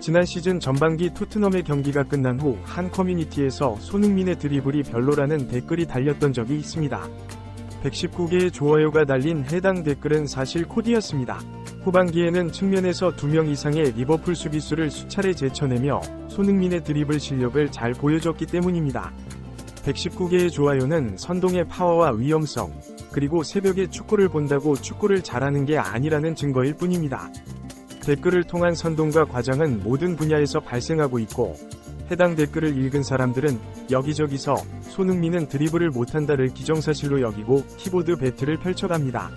지난 시즌 전반기 토트넘의 경기가 끝난 후 한 커뮤니티에서 손흥민의 드리블이 별로라는 댓글이 달렸던 적이 있습니다. 119개의 좋아요가 달린 해당 댓글은 사실 코디였습니다. 후반기에는 측면에서 2명 이상의 리버풀 수비수를 수차례 제쳐내며 손흥민의 드리블 실력을 잘 보여줬기 때문입니다. 119개의 좋아요는 선동의 파워와 위험성, 그리고 새벽에 축구를 본다고 축구를 잘하는 게 아니라는 증거일 뿐입니다. 댓글을 통한 선동과 과장은 모든 분야에서 발생하고 있고, 해당 댓글을 읽은 사람들은 여기저기서 손흥민은 드리블을 못한다를 기정사실로 여기고 키보드 배틀을 펼쳐갑니다.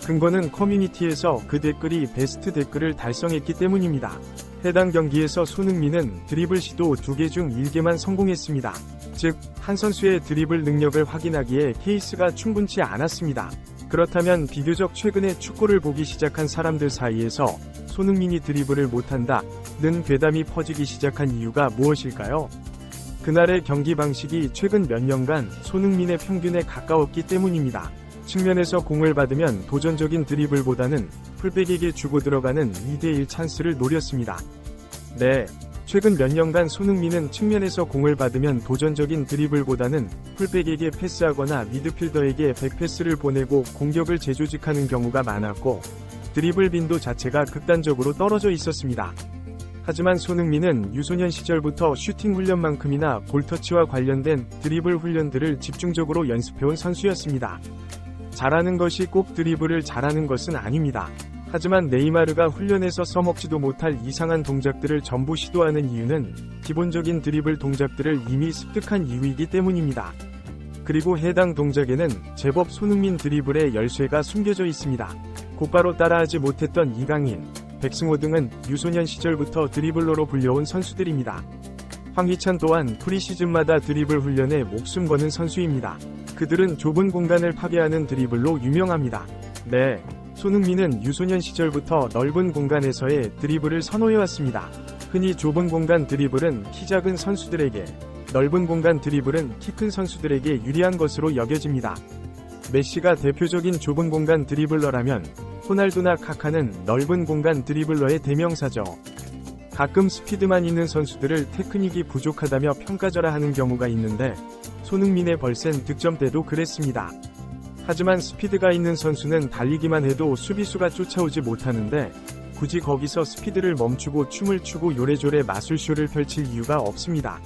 근거는 커뮤니티에서 그 댓글이 베스트 댓글을 달성했기 때문입니다. 해당 경기에서 손흥민은 드리블 시도 2개 중 1개만 성공했습니다. 즉, 한 선수의 드리블 능력을 확인하기에 케이스가 충분치 않았습니다. 그렇다면 비교적 최근에 축구를 보기 시작한 사람들 사이에서 손흥민이 드리블을 못한다는 괴담이 퍼지기 시작한 이유가 무엇일까요? 그날의 경기 방식이 최근 몇 년간 손흥민의 평균에 가까웠기 때문입니다. 측면에서 공을 받으면 도전적인 드리블보다는 풀백에게 주고 들어가는 2대1 찬스를 노렸습니다. 네, 최근 몇 년간 손흥민은 측면에서 공을 받으면 도전적인 드리블보다는 풀백에게 패스하거나 미드필더에게 백패스를 보내고 공격을 재조직하는 경우가 많았고, 드리블 빈도 자체가 극단적으로 떨어져 있었습니다. 하지만 손흥민은 유소년 시절부터 슈팅 훈련만큼이나 볼터치와 관련된 드리블 훈련들을 집중적으로 연습해온 선수였습니다. 잘하는 것이 꼭 드리블을 잘하는 것은 아닙니다. 하지만 네이마르가 훈련에서 써먹지도 못할 이상한 동작들을 전부 시도하는 이유는 기본적인 드리블 동작들을 이미 습득한 이유이기 때문입니다. 그리고 해당 동작에는 제법 손흥민 드리블의 열쇠가 숨겨져 있습니다. 곧바로 따라하지 못했던 이강인, 백승호 등은 유소년 시절부터 드리블러로 불려온 선수들입니다. 황희찬 또한 프리시즌마다 드리블 훈련에 목숨 거는 선수입니다. 그들은 좁은 공간을 파괴하는 드리블로 유명합니다. 네, 손흥민은 유소년 시절부터 넓은 공간에서의 드리블을 선호해왔습니다. 흔히 좁은 공간 드리블은 키 작은 선수들에게, 넓은 공간 드리블은 키 큰 선수들에게 유리한 것으로 여겨집니다. 메시가 대표적인 좁은 공간 드리블러라면 호날두나 카카는 넓은 공간 드리블러의 대명사죠. 가끔 스피드만 있는 선수들을 테크닉이 부족하다며 평가절하하는 경우가 있는데, 손흥민의 벌센 득점 때도 그랬습니다. 하지만 스피드가 있는 선수는 달리기만 해도 수비수가 쫓아오지 못하는데, 굳이 거기서 스피드를 멈추고 춤을 추고 요래조래 마술쇼를 펼칠 이유가 없습니다.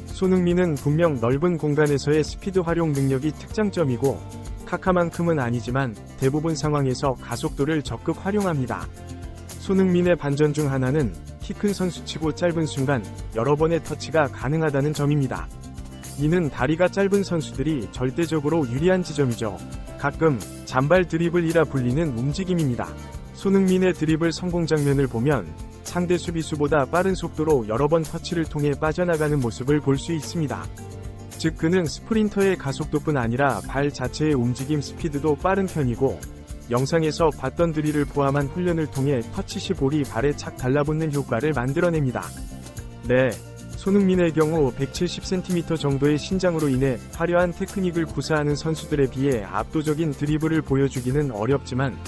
손흥민은 분명 넓은 공간에서의 스피드 활용 능력이 특장점이고, 카카만큼은 아니지만 대부분 상황에서 가속도를 적극 활용합니다. 손흥민의 반전 중 하나는 키 큰 선수치고 짧은 순간 여러 번의 터치가 가능하다는 점입니다. 이는 다리가 짧은 선수들이 절대적으로 유리한 지점이죠. 가끔 잔발 드리블이라 불리는 움직임입니다. 손흥민의 드리블 성공 장면을 보면 상대 수비수보다 빠른 속도로 여러 번 터치를 통해 빠져나가는 모습을 볼 수 있습니다. 즉, 그는 스프린터의 가속도뿐 아니라 발 자체의 움직임 스피드도 빠른 편이고, 영상에서 봤던 드릴을 포함한 훈련을 통해 터치 시 볼이 발에 착 달라붙는 효과를 만들어냅니다. 네, 손흥민의 경우 170cm 정도의 신장으로 인해 화려한 테크닉을 구사하는 선수들에 비해 압도적인 드리블을 보여주기는 어렵지만,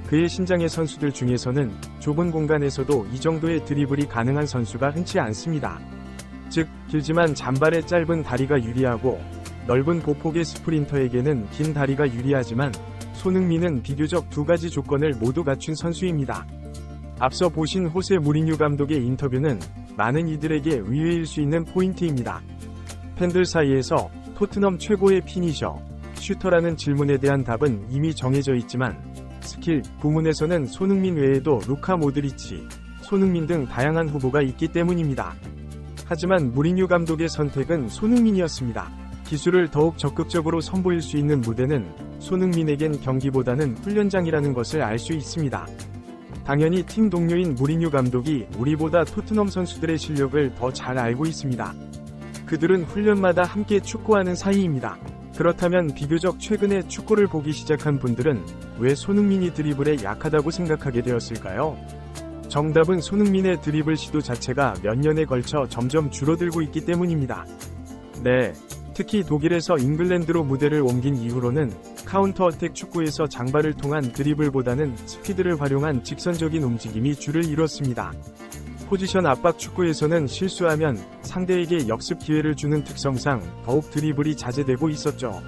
그의 신장의 선수들 중에서는 좁은 공간에서도 이 정도의 드리블이 가능한 선수가 흔치 않습니다. 즉, 길지만 잔발의 짧은 다리가 유리하고, 넓은 보폭의 스프린터에게는 긴 다리가 유리하지만, 손흥민은 비교적 두 가지 조건을 모두 갖춘 선수입니다. 앞서 보신 호세 무리뉴 감독의 인터뷰는 많은 이들에게 의외일 수 있는 포인트입니다. 팬들 사이에서 토트넘 최고의 피니셔, 슈터라는 질문에 대한 답은 이미 정해져 있지만, 스킬 부문에서는 손흥민 외에도 루카 모드리치, 손흥민 등 다양한 후보가 있기 때문입니다. 하지만 무리뉴 감독의 선택은 손흥민이었습니다. 기술을 더욱 적극적으로 선보일 수 있는 무대는 손흥민에겐 경기보다는 훈련장이라는 것을 알 수 있습니다. 당연히 팀 동료인 무리뉴 감독이 우리보다 토트넘 선수들의 실력을 더 잘 알고 있습니다. 그들은 훈련마다 함께 축구하는 사이입니다. 그렇다면 비교적 최근에 축구를 보기 시작한 분들은 왜 손흥민이 드리블에 약하다고 생각하게 되었을까요? 정답은 손흥민의 드리블 시도 자체가 몇 년에 걸쳐 점점 줄어들고 있기 때문입니다. 네, 특히 독일에서 잉글랜드로 무대를 옮긴 이후로는 카운터 어택 축구에서 장발을 통한 드리블보다는 스피드를 활용한 직선적인 움직임이 주를 이뤘습니다. 포지션 압박 축구에서는 실수하면 상대에게 역습 기회를 주는 특성상 더욱 드리블이 자제되고 있었죠.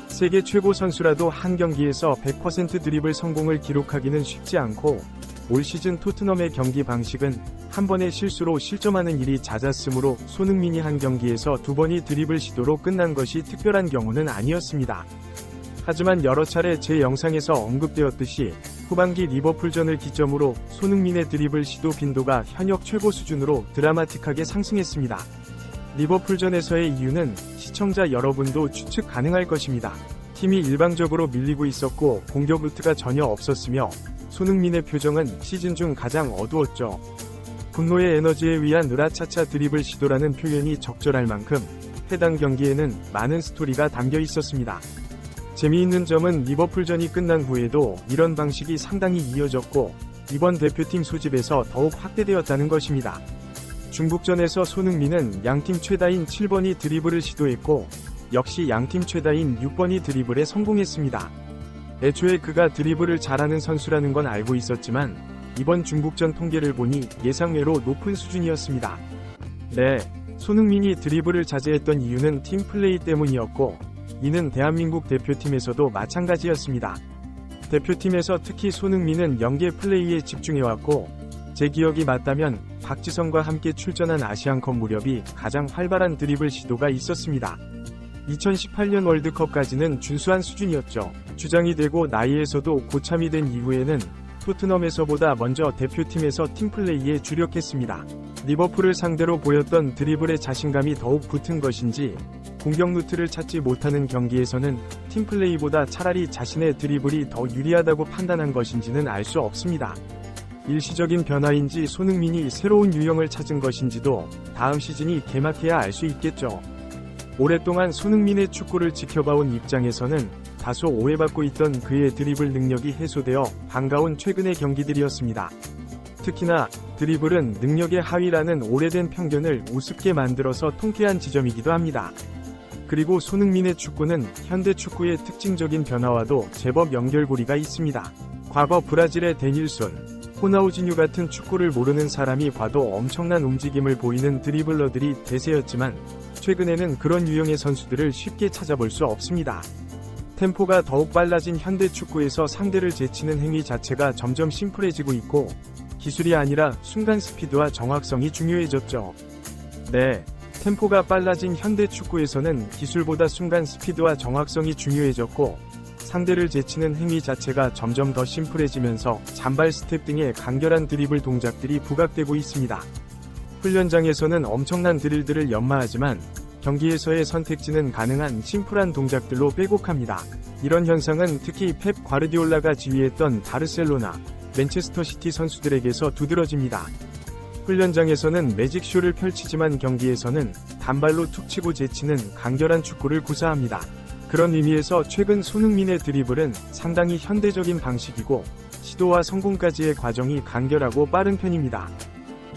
세계 최고 선수라도 한 경기에서 100% 드리블 성공을 기록하기는 쉽지 않고 올 시즌 토트넘의 경기 방식은 한 번의 실수로 실점하는 일이 잦았으므로 손흥민이 한 경기에서 2번이 드리블 시도로 끝난 것이 특별한 경우는 아니었습니다. 하지만 여러 차례 제 영상에서 언급되었듯이 후반기 리버풀전을 기점으로 손흥민의 드리블 시도 빈도가 현역 최고 수준으로 드라마틱하게 상승했습니다. 리버풀전에서의 이유는 시청자 여러분도 추측 가능할 것입니다. 팀이 일방적으로 밀리고 있었고 공격 루트가 전혀 없었으며 손흥민의 표정은 시즌 중 가장 어두웠죠. 분노의 에너지에 의한 으라차차 드리블 시도라는 표현이 적절할 만큼 해당 경기에는 많은 스토리가 담겨 있었습니다. 재미있는 점은 리버풀전이 끝난 후에도 이런 방식이 상당히 이어졌고 이번 대표팀 소집에서 더욱 확대되었다는 것입니다. 중국전에서 손흥민은 양팀 최다인 7번이 드리블을 시도했고 역시 양팀 최다인 6번이 드리블에 성공했습니다. 애초에 그가 드리블을 잘하는 선수라는 건 알고 있었지만 이번 중국전 통계를 보니 예상외로 높은 수준이었습니다. 네, 손흥민이 드리블을 자제했던 이유는 팀 플레이 때문이었고 이는 대한민국 대표팀에서도 마찬가지였습니다. 대표팀에서 특히 손흥민은 연계 플레이에 집중해왔고 제 기억이 맞다면 박지성과 함께 출전한 아시안컵 무렵이 가장 활발한 드리블 시도가 있었습니다. 2018년 월드컵까지는 준수한 수준이었죠. 주장이 되고 나이에서도 고참이 된 이후에는 토트넘에서보다 먼저 대표팀에서 팀플레이에 주력했습니다. 리버풀을 상대로 보였던 드리블의 자신감이 더욱 붙은 것인지 공격 루트를 찾지 못하는 경기에서는 팀플레이보다 차라리 자신의 드리블이 더 유리하다고 판단한 것인지는 알 수 없습니다. 일시적인 변화인지 손흥민이 새로운 유형을 찾은 것인지도 다음 시즌이 개막해야 알 수 있겠죠. 오랫동안 손흥민의 축구를 지켜봐온 입장에서는 다소 오해받고 있던 그의 드리블 능력이 해소되어 반가운 최근의 경기들이었습니다. 특히나 드리블은 능력의 하위라는 오래된 편견을 우습게 만들어서 통쾌한 지점이기도 합니다. 그리고 손흥민의 축구는 현대 축구의 특징적인 변화와도 제법 연결고리가 있습니다. 과거 브라질의 데닐손, 호나우지뉴 같은 축구를 모르는 사람이 봐도 엄청난 움직임을 보이는 드리블러들이 대세였지만 최근에는 그런 유형의 선수들을 쉽게 찾아볼 수 없습니다. 템포가 더욱 빨라진 현대 축구에서 상대를 제치는 행위 자체가 점점 심플해지고 있고 기술이 아니라 순간 스피드와 정확성이 중요해졌죠. 네, 템포가 빨라진 현대 축구에서는 기술보다 순간 스피드와 정확성이 중요해졌고 상대를 제치는 행위 자체가 점점 더 심플해지면서 잔발 스텝 등의 간결한 드리블 동작들이 부각되고 있습니다. 훈련장에서는 엄청난 드릴들을 연마하지만 경기에서의 선택지는 가능한 심플한 동작들로 빼곡합니다. 이런 현상은 특히 펩 과르디올라가 지휘했던 바르셀로나, 맨체스터 시티 선수들에게서 두드러집니다. 훈련장에서는 매직쇼를 펼치지만 경기에서는 단발로 툭 치고 제치는 간결한 축구를 구사합니다. 그런 의미에서 최근 손흥민의 드리블은 상당히 현대적인 방식이고 시도와 성공까지의 과정이 간결하고 빠른 편입니다.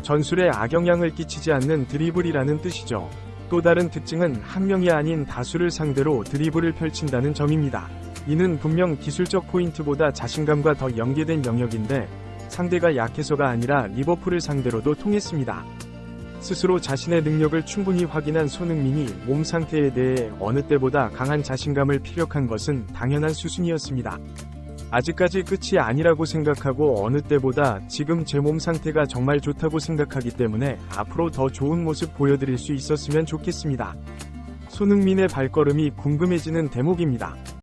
전술에 악영향을 끼치지 않는 드리블이라는 뜻이죠. 또 다른 특징은 한 명이 아닌 다수를 상대로 드리블을 펼친다는 점입니다. 이는 분명 기술적 포인트보다 자신감과 더 연계된 영역인데 상대가 약해서가 아니라 리버풀을 상대로도 통했습니다. 스스로 자신의 능력을 충분히 확인한 손흥민이 몸 상태에 대해 어느 때보다 강한 자신감을 피력한 것은 당연한 수순이었습니다. 아직까지 끝이 아니라고 생각하고 어느 때보다 지금 제 몸 상태가 정말 좋다고 생각하기 때문에 앞으로 더 좋은 모습 보여드릴 수 있었으면 좋겠습니다. 손흥민의 발걸음이 궁금해지는 대목입니다.